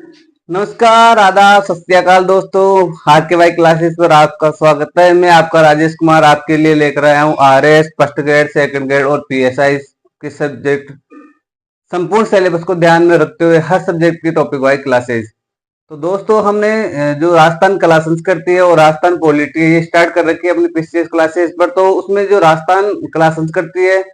नमस्कार, आदाब, सत श्री अकाल दोस्तों। हार के भाई क्लासेस पर आपका स्वागत है। मैं आपका राजेश कुमार आपके लिए लेकर आया हूँ RS first grade, second grade और पीएसआई के सब्जेक्ट संपूर्ण सिलेबस को ध्यान में रखते हुए हर सब्जेक्ट की टॉपिक वाइज क्लासेस। तो दोस्तों हमने जो राजस्थान कला संस्कृति है और राजस्थान पॉलिटी है ये स्टार्ट कर रखी है अपनी पीसीएस क्लासेस पर। तो उसमें जो राजस्थान कला संस्कृति है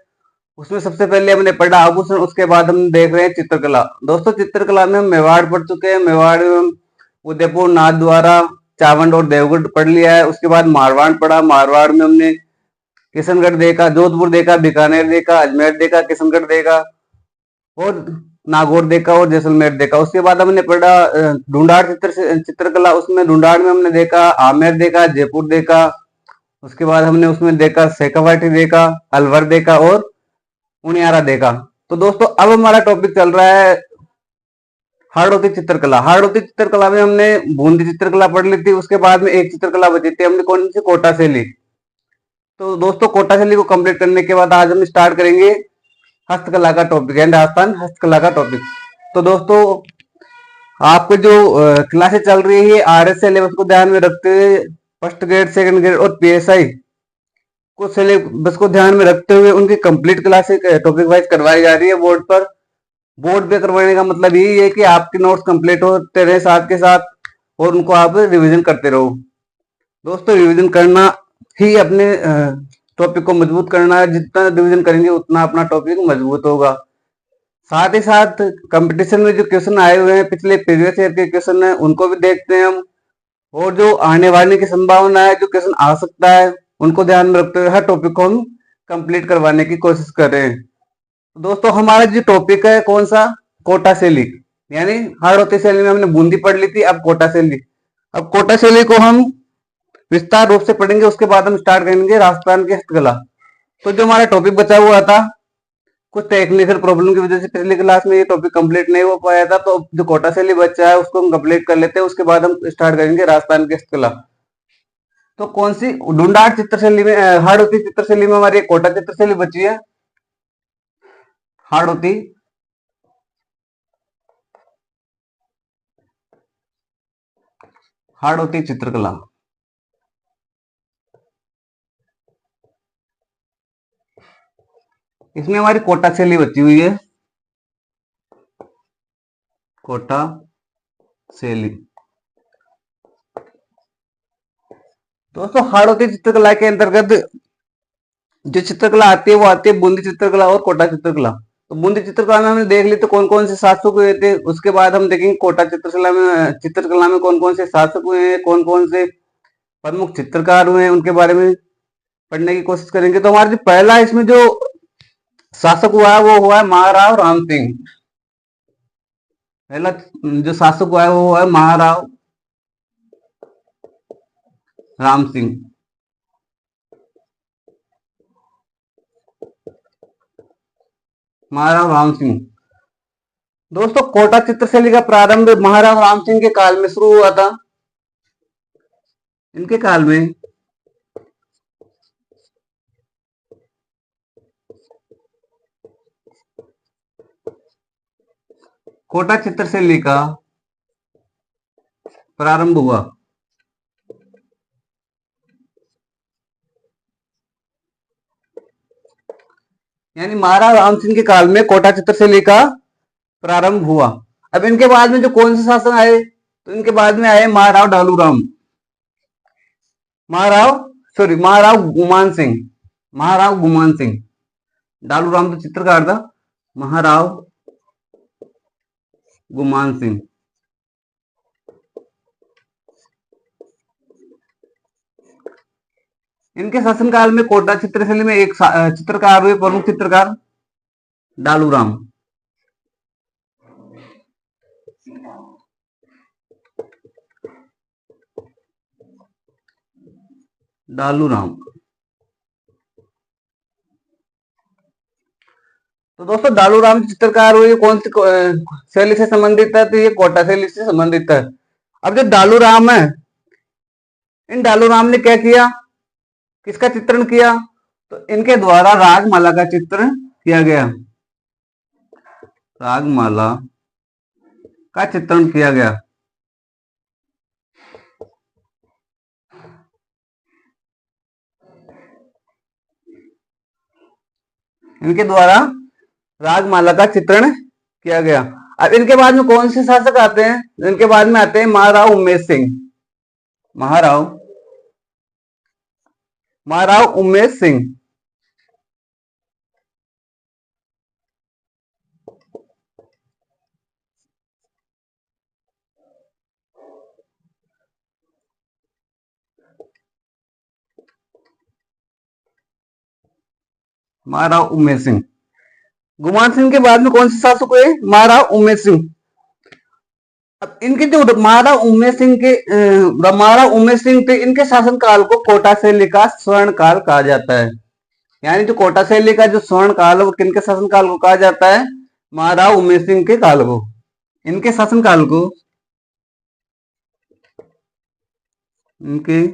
उसमें सबसे पहले हमने पढ़ा आभूषण, उसके बाद हम देख रहे हैं चित्रकला। दोस्तों चित्रकला में हम मेवाड़ पढ़ चुके हैं। मेवाड़ में हम उदयपुर, नाथद्वारा, चावंड और देवगढ़ पढ़ लिया है। उसके बाद मारवाड़ पढ़ा। मारवाड़ में हमने किशनगढ़ देखा, जोधपुर देखा, बीकानेर देखा, अजमेर देखा, किशनगढ़ देखा और नागौर देखा और जैसलमेर देखा। उसके बाद हमने पढ़ा ढूंढाड़ चित्रकला। उसमें ढूंढाड़ में हमने देखा आमेर देखा, जयपुर देखा। उसके बाद हमने उसमें देखा शेखावाटी देखा, अलवर देखा और उनियारा देखा। तो दोस्तों अब हमारा टॉपिक चल रहा है हाड़ौती चित्रकला। हाड़ौती चित्रकला में हमने बूंदी चित्रकला पढ़ ली थी। उसके बाद में एक चित्रकला बची थी, हमने कौन सी, कोटा शैली। तो दोस्तों कोटा शैली को कंप्लीट करने के बाद आज हम स्टार्ट करेंगे हस्तकला का टॉपिक है, राजस्थान हस्तकला का टॉपिक। तो दोस्तों आपके जो क्लासेस चल रही है आरएस सिलेबस को ध्यान में रखते हुए फर्स्ट ग्रेड, सेकंड ग्रेड और पीएसआई को सिलेबस को ध्यान में रखते हुए उनकी कंप्लीट क्लासेस टॉपिक वाइज करवाई जा रही है बोर्ड पर। बोर्ड पे करवाने का मतलब यही है कि आपके नोट्स कंप्लीट होते रहे साथ के साथ और उनको आप रिवीजन करते रहो। दोस्तों रिवीजन करना ही अपने टॉपिक को मजबूत करना है। जितना रिवीजन करेंगे उतना अपना टॉपिक मजबूत होगा। साथ ही साथ कंपटीशन में जो क्वेश्चन आए हुए हैं पिछले प्रीवियस ईयर के क्वेश्चन है उनको भी देखते हैं हम, और जो आने वाले की संभावना है जो क्वेश्चन आ सकता है उनको ध्यान में रखते हुए हर टॉपिक को हम कंप्लीट करवाने की कोशिश कर रहे हैं। दोस्तों हमारा जो टॉपिक है कौन सा, कोटा शैली, यानी हाड़ौती शैली में हमने बूंदी पढ़ ली थी, अब कोटा शैली। अब कोटा शैली को हम विस्तार रूप से पढ़ेंगे। उसके बाद हम स्टार्ट करेंगे राजस्थान की हस्तकला। तो जो हमारा टॉपिक बचा हुआ था कुछ टेक्निकल प्रॉब्लम की वजह से पिछली क्लास में ये टॉपिक कंप्लीट नहीं हो पाया था, तो जो कोटा शैली बचा है उसको हम कंप्लीट कर लेते हैं। उसके बाद हम स्टार्ट करेंगे राजस्थान की हस्तकला। तो कौन सी, ढूंढाड़ चित्रशैली में, हाड़ौती चित्रशैली में हमारी कोटा चित्रशैली बची है। हाड़ौती हाड़ौती चित्रकला, इसमें हमारी कोटा शैली बची हुई है। कोटा शैली दोस्तों हाड़ौती चित्रकला के अंतर्गत जो चित्रकला आती है वो आती है बूंदी चित्रकला और कोटा चित्रकला। तो बूंदी चित्रकला में हमने देख ली तो कौन कौन से शासक हुए थे। उसके बाद हम देखेंगे कोटा चित्रकला में कौन कौन से शासक हुए हैं, कौन कौन से प्रमुख चित्रकार हुए हैं, उनके बारे में पढ़ने की कोशिश करेंगे। तो हमारा जो पहला इसमें जो शासक हुआ है वो हुआ है महाराव राम सिंह। पहला जो शासक हुआ है वो हुआ है महाराव राम सिंह। महाराव राम सिंह। दोस्तों कोटा चित्रशैली का प्रारंभ महाराव राम सिंह के काल में शुरू हुआ था। इनके काल में कोटा चित्रशैली का प्रारंभ हुआ। यानी महाराज राम सिंह के काल में कोटा चित्रशैली का प्रारंभ हुआ। अब इनके बाद में जो कौन से शासन आए, तो इनके बाद में आए महाराव डालूराम, महाराव गुमान सिंह। महाराव गुमान सिंह, डालूराम तो चित्रकार था, महाराव गुमान सिंह। इनके शासनकाल में कोटा चित्रशैली में एक चित्रकार हुए, प्रमुख चित्रकार डालूराम। डालूराम। तो दोस्तों डालूराम चित्रकार हुए कौन सी शैली से संबंधित है, तो ये कोटा शैली से संबंधित है। अब जो डालूराम है, इन डालूराम ने क्या किया, किसका चित्रण किया, तो इनके द्वारा रागमाला का चित्रण किया गया। रागमाला का चित्रण किया गया। इनके द्वारा रागमाला का चित्रण किया गया। अब इनके बाद में कौन से शासक आते हैं? इनके बाद में आते हैं महाराव उमेश सिंह। महाराव महाराव उमेश सिंह। महाराव उमेश सिंह। गुमान सिंह के बाद में कौन से शासक हुए? महाराव उमेश सिंह। अब इनके जो महाराव उमेश सिंह के महाराव उमेश सिंह थे, इनके शासन काल को कोटा शैली का स्वर्ण काल कहा जाता है। यानी जो कोटा शैली का जो स्वर्ण काल है वो किनके शासन काल को कहा जाता है? महाराव उमेश सिंह के काल को। इनके शासन काल को, इनके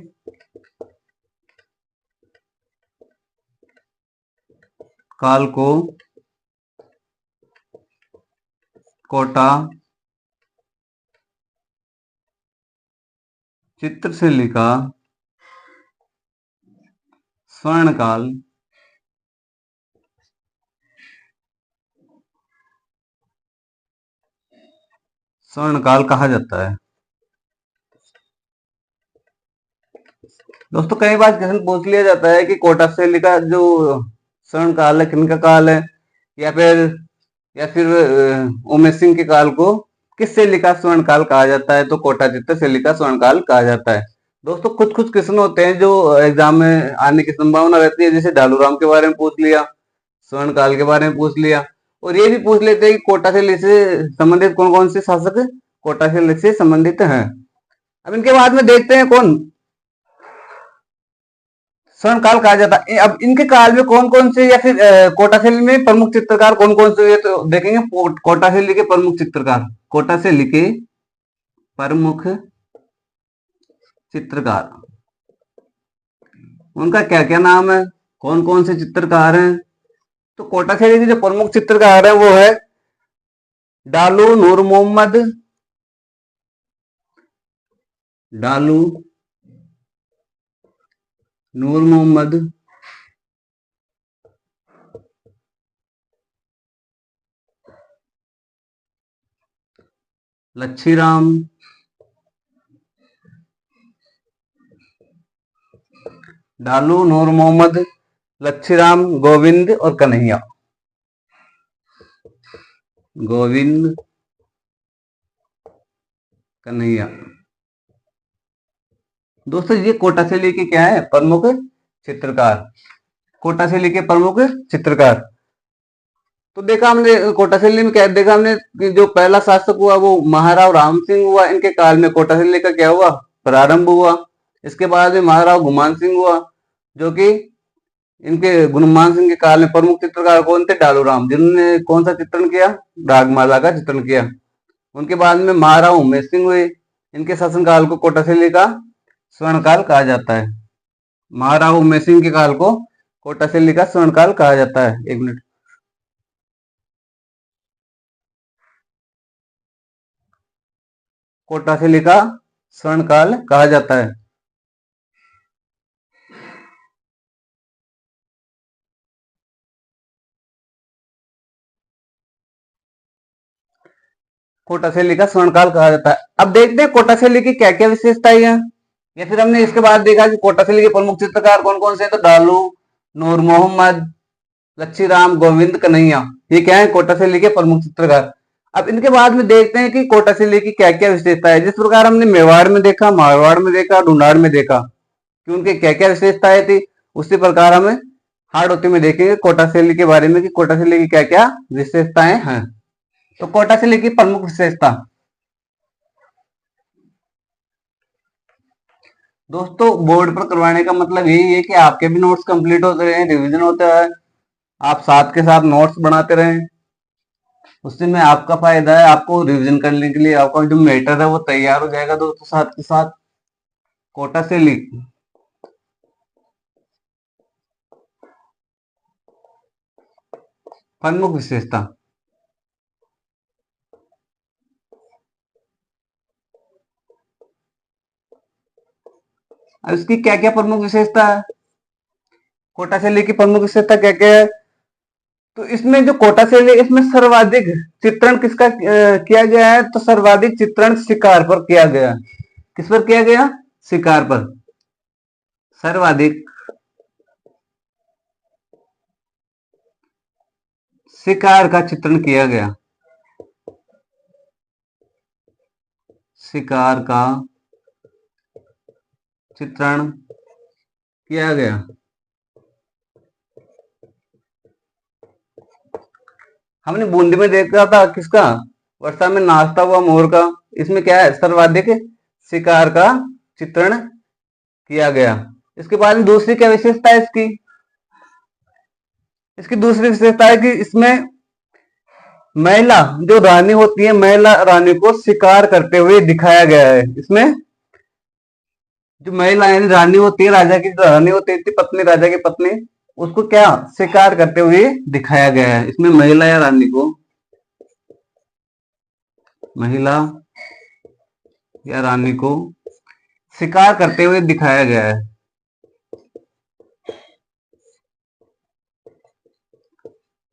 काल को कोटा चित्रशैली का स्वर्ण काल कहा जाता है। दोस्तों कई बार क्वेश्चन पूछ लिया जाता है कि कोटा शैली का जो स्वर्ण काल है किनका काल है, या फिर उमेश सिंह के काल को किस शैली का स्वर्ण काल कहा जाता है? तो कोटा चित्र शैली का स्वर्ण काल कहा जाता है। दोस्तों कुछ कुछ क्वेश्चन होते हैं जो एग्जाम में आने की संभावना रहती है, जैसे ढालूराम के बारे में पूछ लिया, स्वर्ण काल के बारे में पूछ लिया, और ये भी पूछ लेते हैं कि कोटा शैली से संबंधित कौन कौन से शासक कोटा शैली से संबंधित हैं। अब इनके बाद में देखते हैं कौन स्वर्ण काल कहा जाता है। अब इनके काल में कौन कौन से, या फिर कोटा शैली में प्रमुख चित्रकार कौन कौन से हुए, तो देखेंगे कोटा शैली के प्रमुख चित्रकार। कोटा शैली के प्रमुख चित्रकार, उनका क्या क्या नाम है, कौन कौन से चित्रकार हैं? तो कोटा शैली के जो प्रमुख चित्रकार है वो है डालू नूर मोहम्मद, डालू नूर मोहम्मद, लच्छीराम, डालू नूर मोहम्मद, लच्छीराम, गोविंद और कन्हैया। गोविंद, कन्हैया। दोस्तों ये कोटा शैली के क्या है? प्रमुख चित्रकार। कोटा शैली के प्रमुख चित्रकार। तो देखा हमने कोटा शैली में क्या देखा हमने कि जो पहला शासक हुआ वो महाराव राम सिंह हुआ। इनके काल में कोटा शैली का क्या हुआ? प्रारंभ हुआ। इसके बाद में महाराव गुमान सिंह हुआ, जो कि इनके गुमान सिंह के काल में प्रमुख चित्रकार कौन थे? डालूराम, जिन्होंने कौन सा चित्रण किया? रागमाला का चित्रण किया। उनके बाद में महाराव उमेश सिंह हुए। इनके शासनकाल को कोटा शैली का स्वर्ण काल कहा जाता है। महाराव उमेश सिंह के काल को कोटा शैली का स्वर्ण काल कहा जाता है। एक मिनट। कोटा शैली का स्वर्ण काल कहा जाता है। कोटा शैली का स्वर्ण काल कहा जाता है। अब देखते हैं कोटा शैली की क्या क्या विशेषताएं हैं। या फिर हमने इसके बाद देखा कि कोटा शैली के प्रमुख चित्रकार कौन कौन से हैं, तो डालू, नूर मोहम्मद, लच्छीराम, गोविंद, कन्हैया, ये क्या है? कोटा शैली के प्रमुख चित्रकार। अब इनके बाद में देखते हैं कि कोटा शैली की क्या क्या विशेषता है। जिस प्रकार हमने मेवाड़ में देखा, मारवाड़ में देखा, ढूंढाड़ में देखा कि उनके क्या क्या विशेषताएं थी, उसी प्रकार हमें हाड़ौती में देखेंगे कोटा शैली के बारे में कि कोटा शैली की क्या क्या विशेषताएं हैं। तो कोटा शैली की प्रमुख विशेषता, दोस्तों बोर्ड पर करवाने का मतलब यही है कि आपके भी नोट्स कंप्लीट होते रहे, रिवीजन होता है, आप साथ के साथ नोट्स बनाते रहें। उससे में आपका फायदा है, आपको रिवीजन करने के लिए आपका जो मैटर है वो तैयार हो जाएगा। दोस्तों साथ के साथ कोटा शैली प्रमुख विशेषता, अब इसकी क्या क्या प्रमुख विशेषता है, कोटा शैली की प्रमुख विशेषता क्या क्या है? तो इसमें जो कोटा शैली है, इसमें सर्वाधिक चित्रण किसका किया गया है? तो सर्वाधिक चित्रण शिकार पर किया गया। किस पर किया गया? शिकार पर। सर्वाधिक शिकार का चित्रण किया गया। शिकार का चित्रण किया गया। हमने बूंदी में देखा था किसका? वर्षा में नाचता हुआ मोर का। इसमें क्या है? सर्वाधिक शिकार का चित्रण किया गया। इसके बाद में दूसरी क्या विशेषता है इसकी? इसकी दूसरी विशेषता है कि इसमें महिला जो रानी होती है, महिला रानी को शिकार करते हुए दिखाया गया है। इसमें जो महिला यानी रानी होती है, राजा की रानी होती है, पत्नी, राजा की पत्नी, उसको क्या शिकार करते हुए दिखाया गया है। इसमें महिला या रानी को, महिला या रानी को शिकार करते हुए दिखाया गया है।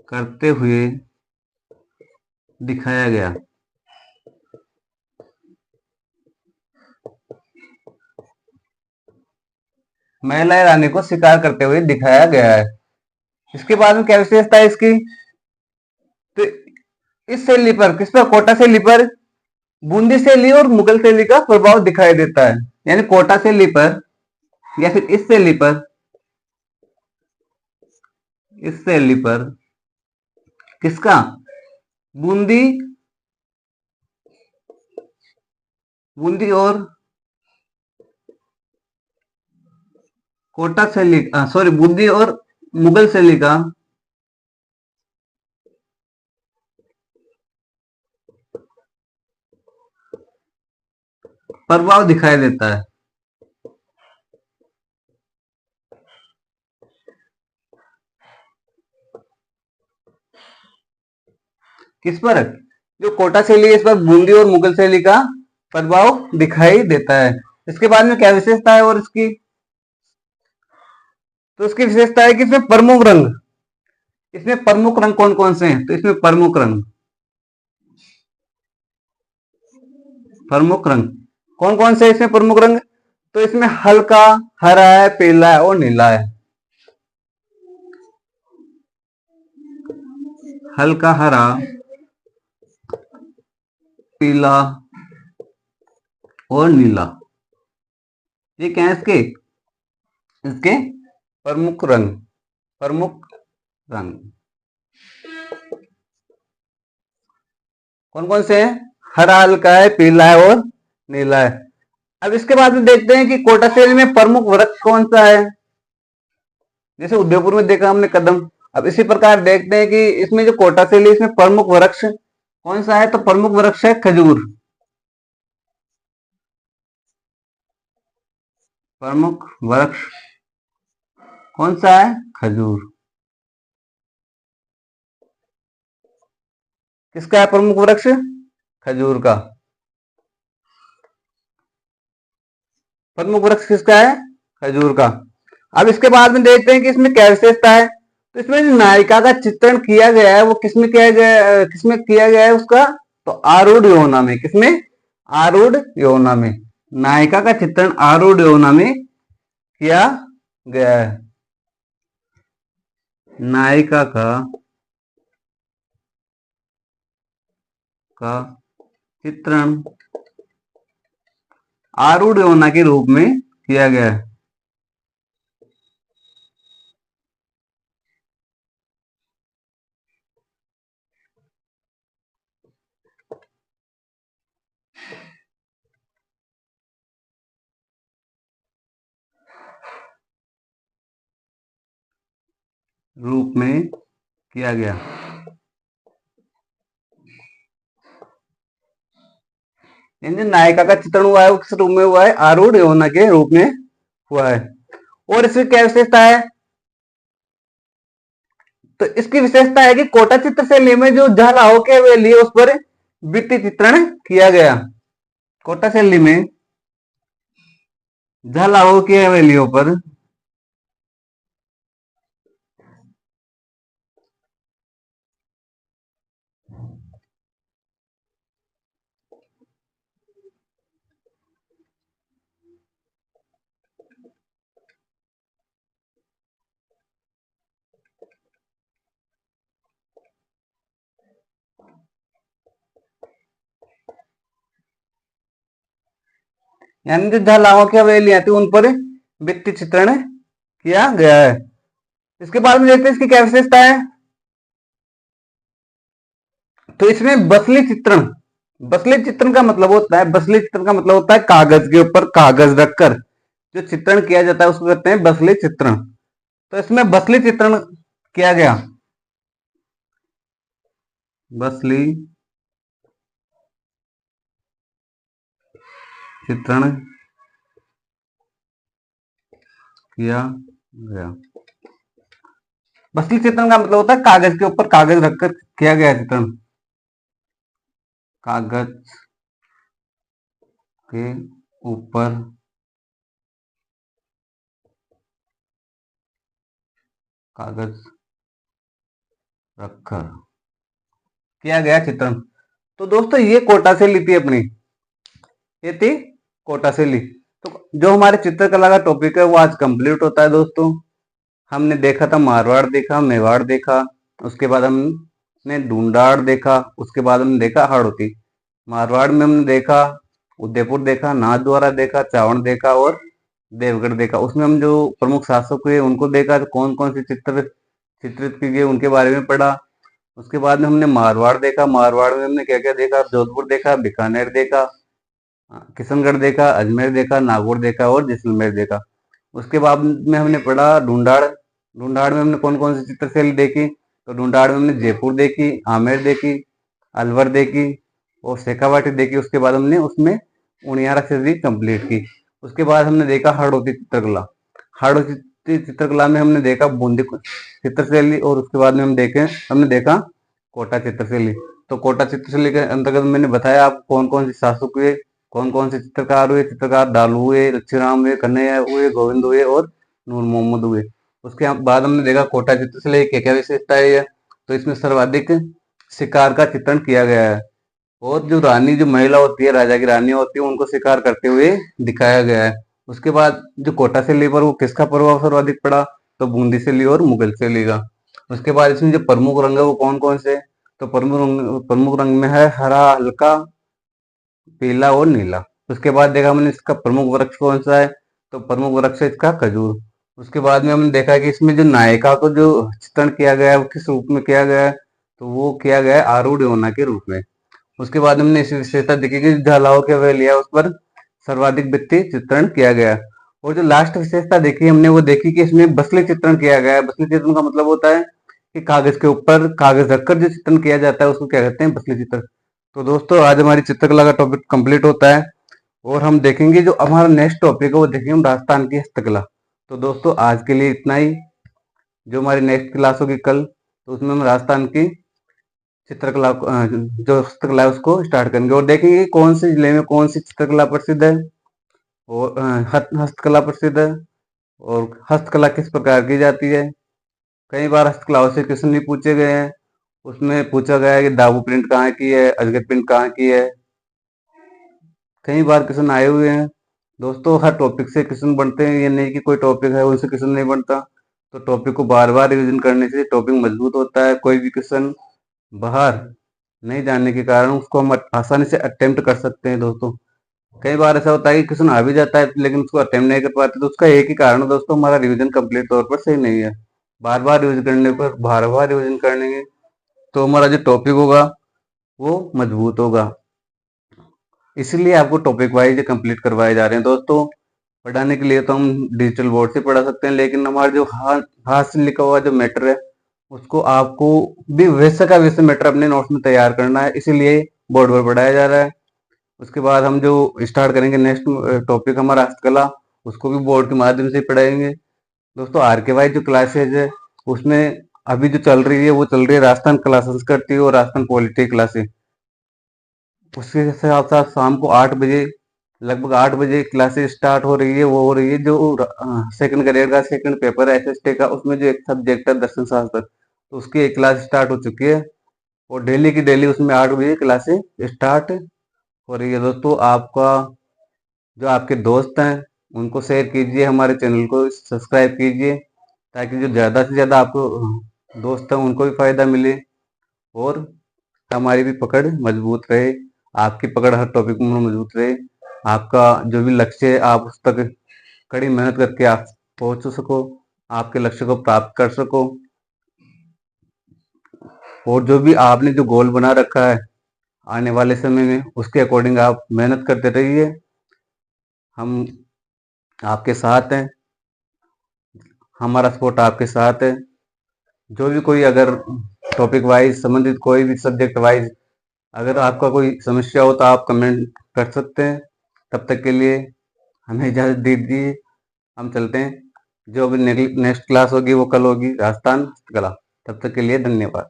करते हुए दिखाया गया। महिला या रानी को शिकार करते हुए दिखाया गया है। इसके बाद में क्या विशेषता है इसकी? तो इस शैली पर, किस पर? कोटा शैली पर बूंदी शैली और मुगल शैली का प्रभाव दिखाई देता है। यानी कोटा शैली पर या फिर इस शैली पर, इस शैली पर किसका? बूंदी, बूंदी और कोटा शैली, सॉरी, बूंदी और मुगल शैली का प्रभाव दिखाई देता है। किस पर? जो कोटा शैली है, इस पर बूंदी और मुगल शैली का प्रभाव दिखाई देता है। इसके बाद में क्या विशेषता है और इसकी? तो इसकी विशेषता है कि इसमें प्रमुख रंग, इसमें प्रमुख रंग कौन कौन से हैं? तो इसमें प्रमुख रंग, प्रमुख रंग कौन कौन से इसमें प्रमुख रंग? तो इसमें हल्का हरा है, पीला है और नीला है। हल्का हरा, पीला और नीला, ये क्या है इसके? इसके प्रमुख रंग, प्रमुख रंग कौन कौन से हैं? हरा, हल्का है, पीला है और नीला है। अब इसके बाद में देखते हैं कि कोटा शैली में प्रमुख वृक्ष कौन सा है। जैसे उदयपुर में देखा हमने कदम। अब इसी प्रकार देखते हैं कि इसमें जो कोटा शैली, इसमें प्रमुख वृक्ष कौन सा है? तो प्रमुख वृक्ष है खजूर। प्रमुख वृक्ष कौन सा है? खजूर। किसका है प्रमुख वृक्ष? खजूर का। प्रमुख वृक्ष किसका है? खजूर का। अब इसके बाद में देखते हैं कि इसमें क्या विशेषता है। तो इसमें जो नायिका का चित्रण किया गया है वो किसमें किया गया, किसमें किया गया है उसका? तो आरूढ़ यौना में। किसमें? आरूढ़ यौना में। नायिका का चित्रण आरूढ़ यौना में किया गया है। नायिका का चित्रण आरूढ़ यौना के रूप में किया गया है। रूप में किया गया। नायिका का चित्रण हुआ है वो किस रूप में हुआ है? आरूढ़ यौना के रूप में हुआ है। और इसकी क्या विशेषता है? तो इसकी विशेषता है कि कोटा चित्र शैली में जो झालाओं के हवेली है उस पर भित्ति चित्रण किया गया। कोटा शैली में जहाँ लागू किया है हवेलियों पर। यानी जो जहाँ लागू की हवेलियां थी उन पर भित्ति चित्रण किया गया है। इसके बाद में देखते हैं इसकी क्या विशेषता है। तो इसमें बसली चित्रण, बसली चित्रण का मतलब होता है, बसली चित्रण का मतलब होता है कागज के ऊपर कागज रखकर जो चित्रण किया जाता है उसको कहते हैं बसली चित्रण। तो इसमें बसली चित्रण किया गया, बसली चित्रण किया गया। बसली चित्रण का मतलब होता है कागज के ऊपर कागज रखकर किया गया चित्रण, कागज के ऊपर कागज रखकर किया गया चित्रण। तो दोस्तों ये कोटा से ली थी अपनी, ये थी कोटा से ली। तो जो हमारे चित्रकला का टॉपिक है वो आज कंप्लीट होता है दोस्तों। हमने देखा था मारवाड़ देखा, मेवाड़ देखा, उसके बाद हमने ढूंढाड़ देखा, उसके बाद हमने देखा हाड़ौती। मारवाड़ में हमने देखा उदयपुर देखा, नाथद्वारा देखा, चावड़ देखा और देवगढ़ देखा। उसमें हम जो प्रमुख शासक हुए उनको देखा, तो कौन कौन से चित्र चित्रित किए गए उनके बारे में पढ़ा। उसके बाद में हमने मारवाड़ देखा, मारवाड़ में हमने क्या क्या देखा, जोधपुर देखा, बीकानेर देखा, किशनगढ़ देखा, अजमेर देखा, नागौर देखा और जैसलमेर देखा। उसके बाद में हमने पढ़ा ढूंढाड़, ढूंढाड़ में हमने कौन कौन सी चित्रशैली देखी। तो ढूंढाड़ में हमने जयपुर देखी, आमेर देखी, अलवर देखी और शेखावाटी देखी। उसके बाद हमने उसमें 11 सदी कंप्लीट की। उसके बाद हमने देखा हाड़ौती चित्रकला, हाड़ौती चित्रकला में हमने देखा बूंदी चित्रशैली और उसके बाद में हमने देखा कोटा चित्रशैली। तो कोटा चित्रशैली के अंतर्गत मैंने बताया आप कौन कौन से शासक हुए, कौन कौन से चित्रकार हुए, चित्रकार डालू हुए, लच्छीराम हुए, कन्हैया हुए, गोविंद हुए और नूर मोहम्मद हुए। उसके बाद हमने देखा कोटा चित्रशैली की क्या क्या विशेषता है। तो इसमें सर्वाधिक शिकार का चित्रण किया गया है और जो रानी जो महिला होती है, राजा की रानी होती है, उनको शिकार करते हुए दिखाया गया है। उसके बाद जो कोटा शैली पर वो किसका प्रभाव सर्वाधिक पड़ा, तो बूंदी शैली और मुगल शैली का। उसके बाद इसमें जो प्रमुख रंग है वो कौन कौन से, तो प्रमुख रंग में है हरा, हल्का पीला और नीला। उसके बाद देखा हमने इसका प्रमुख वृक्ष कौन सा है, तो प्रमुख वृक्ष है इसका खजूर। उसके बाद में हमने देखा कि इसमें जो नायिका को जो चित्रण किया गया है वो किस रूप में किया गया है, तो वो किया गया है आरूढ़ यौना के रूप में। उसके बाद हमने इसी विशेषता देखी कि ढलाव के वे लिया उस पर सर्वाधिक भित्ति चित्रण किया गया है। और जो लास्ट विशेषता देखी हमने वो देखी कि इसमें बसली चित्रण किया गया है। बसली चित्रण का मतलब होता है कि कागज के ऊपर कागज रखकर जो चित्रण किया जाता है उसको क्या कहते हैं, बसली चित्र। तो दोस्तों आज हमारी चित्रकला का टॉपिक कंप्लीट होता है और हम देखेंगे जो हमारा नेक्स्ट टॉपिक है वो देखेंगे हम राजस्थान की हस्तकला। तो दोस्तों आज के लिए इतना ही। जो हमारी नेक्स्ट क्लास होगी कल, तो उसमें हम राजस्थान की चित्रकला जो हस्तकला है उसको स्टार्ट करेंगे और देखेंगे कि कौन से जिले में कौन सी चित्रकला प्रसिद्ध है और हस्तकला प्रसिद्ध है और हस्तकला किस प्रकार की जाती है। कई बार हस्तकलाओं से क्वेश्चन भी पूछे गए हैं। उसमें पूछा गया है कि दाबू प्रिंट कहाँ की है, अजगर प्रिंट कहाँ की है। कई बार क्वेश्चन आए हुए हैं। दोस्तों हर टॉपिक से क्वेश्चन बनते हैं, ये नहीं कि कोई टॉपिक है उनसे क्वेश्चन नहीं बनता। तो टॉपिक को बार बार रिविजन करने से टॉपिक मजबूत होता है। कोई भी क्वेश्चन बाहर नहीं जानने के कारण उसको हम आसानी से अटेम्प्ट कर सकते हैं दोस्तों। कई बार ऐसा होता है कि क्वेश्चन आ भी जाता है लेकिन उसको अटेम्प्ट नहीं कर पाते, तो उसका एक ही कारण है दोस्तों, हमारा रिवीजन कंप्लीट तौर पर सही नहीं है। बार बार रिवीजन करने पर बार बार रिवीजन करेंगे तो हमारा जो टॉपिक होगा वो मजबूत होगा। इसलिए आपको टॉपिक वाइज कंप्लीट करवाए जा रहे हैं दोस्तों। पढ़ाने के लिए तो हम डिजिटल बोर्ड से पढ़ा सकते हैं, लेकिन हमारा जो हाथ हाथ से लिखा हुआ जो मैटर है उसको आपको भी वैसे का वैसे मैटर अपने नोट्स में तैयार करना है, इसीलिए बोर्ड पर पढ़ाया जा रहा है। उसके बाद हम जो स्टार्ट करेंगे नेक्स्ट टॉपिक हमारा हस्तकला, उसको भी बोर्ड के माध्यम से पढ़ाएंगे दोस्तों। आर के वाई जो क्लासेज है उसमें अभी जो चल रही है वो चल रही है राजस्थान कला संस्कृति और राजस्थान पॉलिटी क्लासेज। उसके साथ साथ शाम को 8 बजे लगभग 8 बजे क्लासेस स्टार्ट हो रही है। वो हो रही है जो सेकंड ग्रेड का सेकंड पेपर है एसएसटी का, उसमें जो एक सब्जेक्ट है दर्शन शास्त्र, तो उसकी एक क्लास स्टार्ट हो चुकी है और डेली की डेली उसमें 8 बजे क्लासेस स्टार्ट हो रही है। दोस्तों आपका जो आपके दोस्त हैं उनको शेयर कीजिए, हमारे चैनल को सब्सक्राइब कीजिए, ताकि जो ज़्यादा से ज़्यादा आपको दोस्त हैं उनको भी फायदा मिले और हमारी भी पकड़ मजबूत रहे, आपकी पकड़ हर टॉपिक में मजबूत रहे। आपका जो भी लक्ष्य है आप उस तक कड़ी मेहनत करके आप पहुंच सको, आपके लक्ष्य को प्राप्त कर सको। और जो भी आपने जो गोल बना रखा है आने वाले समय में, उसके अकॉर्डिंग आप मेहनत करते रहिए। हम आपके साथ हैं, हमारा सपोर्ट आपके साथ है। जो भी कोई अगर टॉपिक वाइज संबंधित कोई भी सब्जेक्ट वाइज अगर आपका कोई समस्या हो तो आप कमेंट कर सकते हैं। तब तक के लिए हमें इजाज़त दीजिए, हम चलते हैं। जो भी नेक्स्ट क्लास होगी वो कल होगी राजस्थान हस्तकला। तब तक के लिए धन्यवाद।